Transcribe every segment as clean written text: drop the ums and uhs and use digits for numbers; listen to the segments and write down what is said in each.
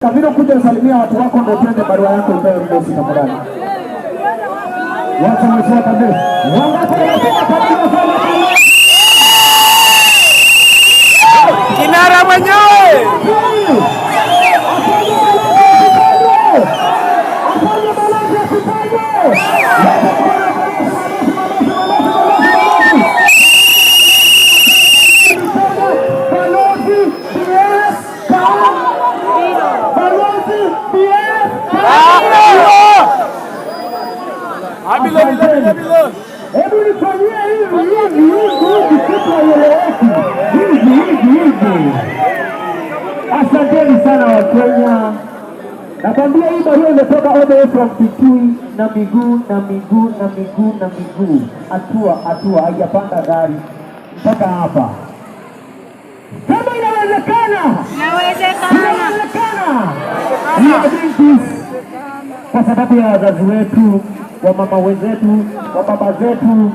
Kamilo kuja usalimia watu wako ndio twende barua yako ipewe mdosi tafadhali. Wacha mwisho kabisa. Wangapi wanataka kabisa sana. Kinara mwenyewe. Hebu nifanyie hivi kitu haieleweki. Hivi. Asanteni sana wa Kenya. Nakwambia hii barua imetoka all the way from Kitui na miguu. Hatua haijapanda gari mpaka hapa. Kama inawezekana. Kwa sababu ya wazazi wetu, wa mama wenzetu, wa baba zetu,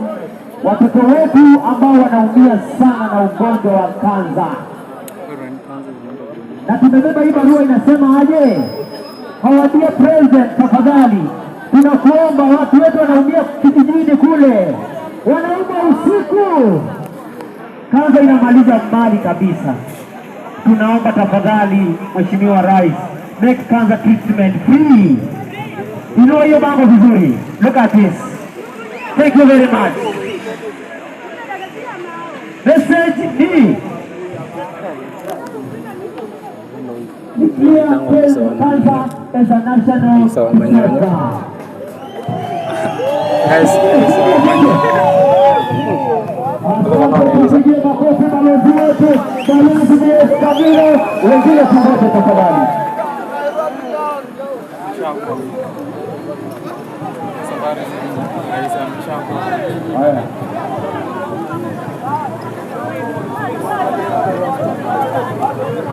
watoto wetu ambao wanaumia sana na ugonjwa wa kansa. Na tumebeba hii barua inasema aje? Hawaambia president, tafadhali tunakuomba, watu wetu wanaumia kijijini kule, wanaumwa usiku, kansa inamaliza mbali kabisa. Tunaomba tafadhali Mheshimiwa Rais, make cancer treatment free. You know hiyo mambo vizuri. Look at this. Thank you very much. Message ni cancer as a national program. Haya.